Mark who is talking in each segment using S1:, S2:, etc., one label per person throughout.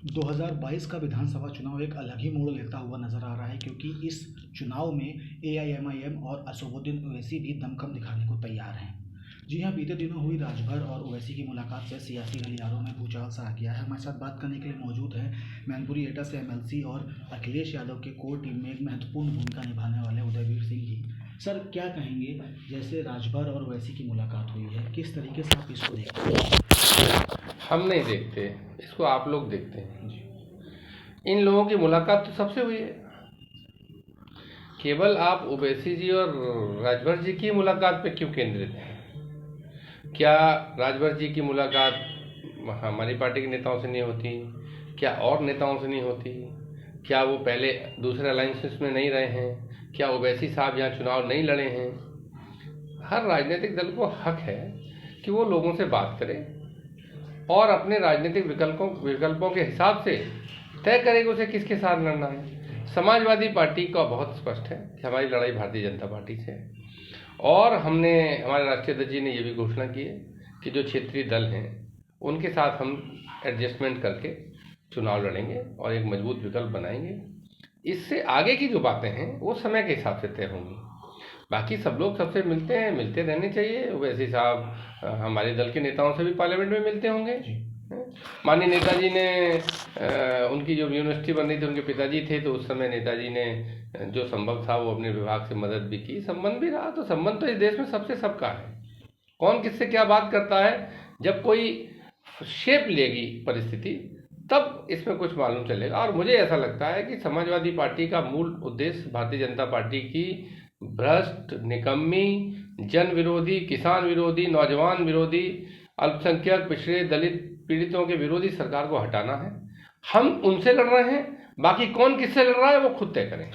S1: 2022 का विधानसभा चुनाव एक अलग ही मोड़ लेता हुआ नजर आ रहा है, क्योंकि इस चुनाव में एआईएमआईएम और असदुद्दीन ओवैसी भी दमखम दिखाने को तैयार हैं। जी हाँ, बीते दिनों हुई राजभर और ओवैसी की मुलाकात से सियासी गलियारों में भूचाल सा आ गया है। हमारे साथ बात करने के लिए मौजूद है मैनपुरी एटा से एमएलसी और अखिलेश यादव के कोर टीम में एक महत्वपूर्ण भूमिका निभाने वाले उदयवीर सिंह जी। सर, क्या कहेंगे, जैसे राजभर और ओवैसी की मुलाकात हुई है, किस तरीके से आप इसको देखते हैं?
S2: हम नहीं देखते, इसको आप लोग देखते हैं। इन लोगों की मुलाकात तो सबसे हुई है। केवल आप ओवैसी जी और राजभर जी की मुलाकात पे क्यों केंद्रित हैं? क्या राजभर जी की मुलाकात हमारी पार्टी के नेताओं से नहीं होती? क्या और नेताओं से नहीं होती? क्या वो पहले दूसरे अलायंसेस में नहीं रहे हैं? क्या ओवैसी साहब यहाँ चुनाव नहीं लड़े हैं? हर राजनीतिक दल को हक है कि वो लोगों से बात करे और अपने राजनीतिक विकल्पों के हिसाब से तय करेगा उसे किसके साथ लड़ना है। समाजवादी पार्टी का बहुत स्पष्ट है कि हमारी लड़ाई भारतीय जनता पार्टी से है, और हमारे राष्ट्रीय अध्यक्ष जी ने ये भी घोषणा की है कि जो क्षेत्रीय दल हैं उनके साथ हम एडजस्टमेंट करके चुनाव लड़ेंगे और एक मजबूत विकल्प बनाएंगे। इससे आगे की जो बातें हैं वो समय के हिसाब से तय होंगी। बाकी सब लोग सबसे मिलते हैं, मिलते रहने चाहिए। ओवैसी साहब हमारे दल के नेताओं से भी पार्लियामेंट में मिलते होंगे। माननीय नेताजी ने उनकी जो यूनिवर्सिटी बन रही थी, उनके पिताजी थे, तो उस समय नेताजी ने जो संभव था वो अपने विभाग से मदद भी की, संबंध भी रहा। तो संबंध तो इस देश में सबसे सबका है। कौन किससे क्या बात करता है, जब कोई शेप लेगी परिस्थिति तब इसमें कुछ मालूम चलेगा। और मुझे ऐसा लगता है कि समाजवादी पार्टी का मूल उद्देश्य भारतीय जनता पार्टी की भ्रष्ट, निकम्मी, जन विरोधी, किसान विरोधी, नौजवान विरोधी, अल्पसंख्यक, पिछड़े, दलित, पीड़ितों के विरोधी सरकार को हटाना है। हम उनसे लड़ रहे हैं, बाकी कौन किससे लड़ रहा है वो खुद तय करें।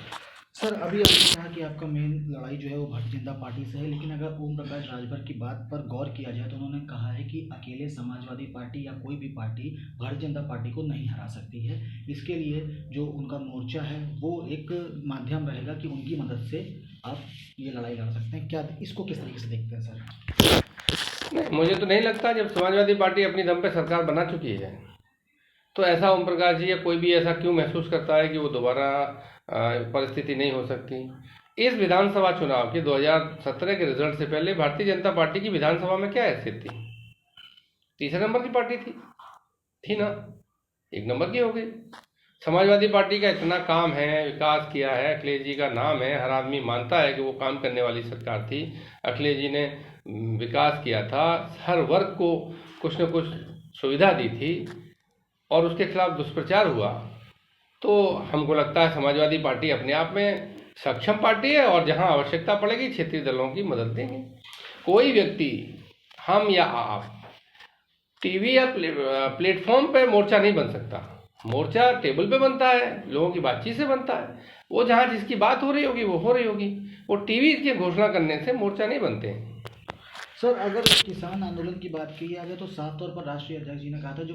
S1: सर, अभी आपने कहा कि आपका मेन लड़ाई जो है वो भारतीय जनता पार्टी से है, लेकिन अगर ओम प्रकाश राजभर की बात पर गौर किया जाए तो उन्होंने कहा है कि अकेले समाजवादी पार्टी या कोई भी पार्टी भारतीय जनता पार्टी को नहीं हरा सकती है। इसके लिए जो उनका मोर्चा है वो एक माध्यम रहेगा कि उनकी मदद से आप ये लड़ाई लड़ सकते हैं। क्या इसको किस तरीके से देखते हैं सर?
S2: नहीं, मुझे तो नहीं लगता। जब समाजवादी पार्टी अपनी दम पे सरकार बना चुकी है तो ऐसा ओम प्रकाश जी या कोई भी ऐसा क्यों महसूस करता है कि वो दोबारा परिस्थिति नहीं हो सकती। इस विधानसभा चुनाव के 2017 के रिजल्ट से पहले भारतीय जनता पार्टी की विधानसभा में क्या हैसियत थी? तीसरे नंबर की पार्टी थी ना, 1 नंबर की हो गई। समाजवादी पार्टी का इतना काम है, विकास किया है, अखिलेश जी का नाम है, हर आदमी मानता है कि वो काम करने वाली सरकार थी। अखिलेश जी ने विकास किया था, हर वर्ग को कुछ न कुछ सुविधा दी थी, और उसके खिलाफ दुष्प्रचार हुआ। तो हमको लगता है समाजवादी पार्टी अपने आप में सक्षम पार्टी है, और जहां आवश्यकता पड़ेगी क्षेत्रीय दलों की मदद देंगे। कोई व्यक्ति, हम या आप, टीवी या प्लेटफॉर्म पे मोर्चा नहीं बन सकता। मोर्चा टेबल पे बनता है, लोगों की बातचीत से बनता है। वो जहाँ जिसकी बात हो रही होगी वो हो रही होगी। वो टीवी की घोषणा करने से मोर्चा नहीं बनते हैं।
S1: सर, अगर किसान आंदोलन की बात की जाए तो साफ तौर पर राष्ट्रीय अध्यक्ष जी ने कहा था जो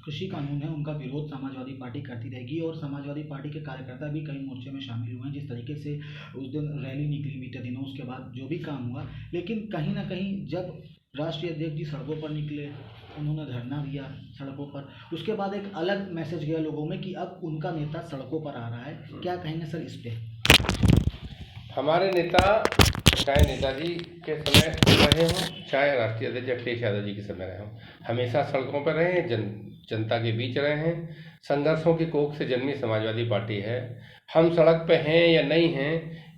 S1: कृषि कानून है उनका विरोध समाजवादी पार्टी करती रहेगी, और समाजवादी पार्टी के कार्यकर्ता भी कई मोर्चे में शामिल हुए हैं। जिस तरीके से उस दिन रैली निकली बीते दिनों, उसके बाद जो भी काम हुआ, लेकिन कहीं ना कहीं जब राष्ट्रीय अध्यक्ष जी सड़कों पर निकले, उन्होंने धरना दिया सड़कों पर, उसके बाद एक अलग मैसेज गया लोगों में कि अब उनका नेता सड़कों पर आ रहा है। क्या कहेंगे सर इस पे?
S2: हमारे नेता, चाहे नेताजी के समय रहे हों, चाहे राष्ट्रीय अध्यक्ष अखिलेश यादव जी के समय रहे हों, हमेशा सड़कों पर रहे हैं, जनता के बीच रहे हैं। संघर्षों की कोख से जन्मी समाजवादी पार्टी है। हम सड़क पे हैं या नहीं हैं,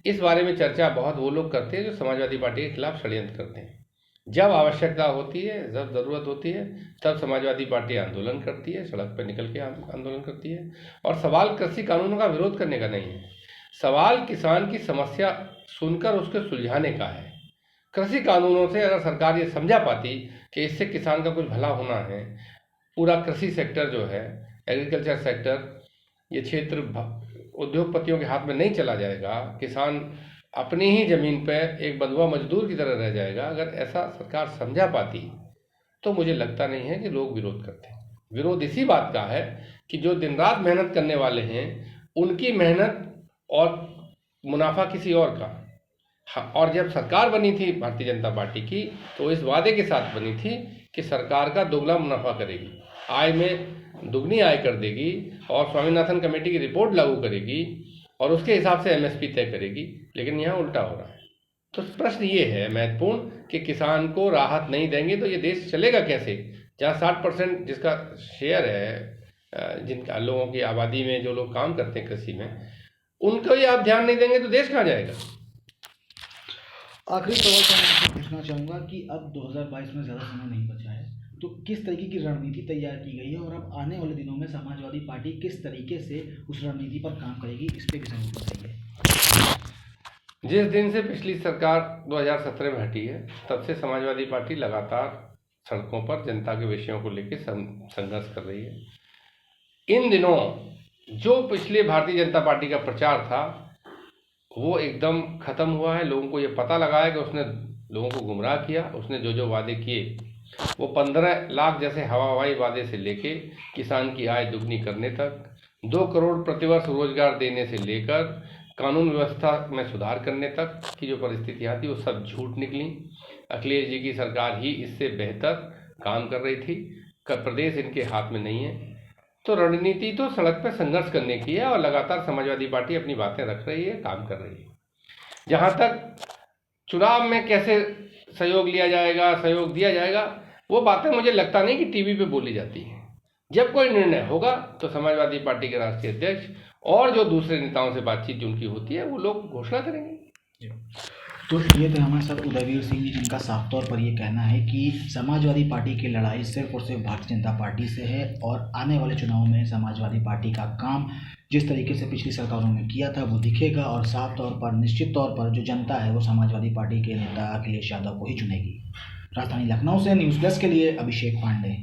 S2: इस बारे में चर्चा बहुत वो लोग करते हैं जो समाजवादी पार्टी के खिलाफ षड्यंत्र करते हैं। जब आवश्यकता होती है, जब ज़रूरत होती है, तब समाजवादी पार्टी आंदोलन करती है, सड़क पर निकल के आंदोलन करती है। और सवाल कृषि कानूनों का विरोध करने का नहीं है, सवाल किसान की समस्या सुनकर उसके सुलझाने का है। कृषि कानूनों से अगर सरकार ये समझा पाती कि इससे किसान का कुछ भला होना है, पूरा कृषि सेक्टर जो है, एग्रीकल्चर सेक्टर, ये क्षेत्र उद्योगपतियों के हाथ में नहीं चला जाएगा, किसान अपनी ही ज़मीन पर एक बंधुआ मजदूर की तरह रह जाएगा, अगर ऐसा सरकार समझा पाती तो मुझे लगता नहीं है कि लोग विरोध करते। विरोध इसी बात का है कि जो दिन रात मेहनत करने वाले हैं उनकी मेहनत और मुनाफा किसी और का। हाँ, और जब सरकार बनी थी भारतीय जनता पार्टी की तो इस वादे के साथ बनी थी कि सरकार का दोगुना मुनाफा करेगी, आय में दुगनी आय कर देगी और स्वामीनाथन कमेटी की रिपोर्ट लागू करेगी और उसके हिसाब से एमएसपी तय करेगी, लेकिन यहाँ उल्टा हो रहा है। तो प्रश्न ये है महत्वपूर्ण कि किसान को राहत नहीं देंगे तो ये देश चलेगा कैसे, जहाँ 60% जिसका शेयर है, जिनका लोगों की आबादी में जो लोग काम करते हैं कृषि में, उनको ये आप ध्यान नहीं देंगे तो देश कहाँ जाएगा।
S1: आखिरी सवाल का मैं आपसे पूछना चाहूँगा कि अब 2022 में ज़्यादा समय नहीं बचा है, तो किस तरीके की रणनीति तैयार की गई है और अब आने वाले दिनों में समाजवादी पार्टी किस तरीके से उस रणनीति पर काम करेगी, इस पर भी ज़रूर बताइए।
S2: जिस दिन से पिछली सरकार 2017 में हटी है, तब से समाजवादी पार्टी लगातार सड़कों पर जनता के विषयों को लेकर संघर्ष कर रही है। इन दिनों जो पिछले भारतीय जनता पार्टी का प्रचार था वो एकदम खत्म हुआ है। लोगों को ये पता लगा है कि उसने लोगों को गुमराह किया। उसने जो जो वादे किए वो 15 लाख जैसे हवाई वादे से लेके किसान की आय दुगनी करने तक, 2 करोड़ प्रतिवर्ष रोजगार देने से लेकर कानून व्यवस्था में सुधार करने तक की जो परिस्थितियाँ थी वो सब झूठ निकली। अखिलेश जी की सरकार ही इससे बेहतर काम कर रही थी, प्रदेश इनके हाथ में नहीं है। तो रणनीति तो सड़क पर संघर्ष करने की है और लगातार समाजवादी पार्टी अपनी बातें रख रही है, काम कर रही है। जहाँ तक चुनाव में कैसे सहयोग लिया जाएगा, सहयोग दिया जाएगा, वो बातें मुझे लगता नहीं कि टीवी पे बोली जाती हैं। जब कोई निर्णय होगा तो समाजवादी पार्टी के राष्ट्रीय अध्यक्ष और जो दूसरे नेताओं से बातचीत जिनकी होती है वो लोग घोषणा करेंगे।
S1: तो ये थे हमारे साथ उदयवीर सिंह जी, जिनका साफ तौर पर ये कहना है कि समाजवादी पार्टी की लड़ाई सिर्फ और सिर्फ भारतीय जनता पार्टी से है और आने वाले चुनाव में समाजवादी पार्टी का काम जिस तरीके से पिछली सरकारों में किया था वो दिखेगा और साफ तौर पर निश्चित तौर पर जो जनता है वो समाजवादी पार्टी के नेता अखिलेश यादव को ही चुनेगी। राजधानी लखनऊ से न्यूज़ प्लस के लिए अभिषेक पांडे।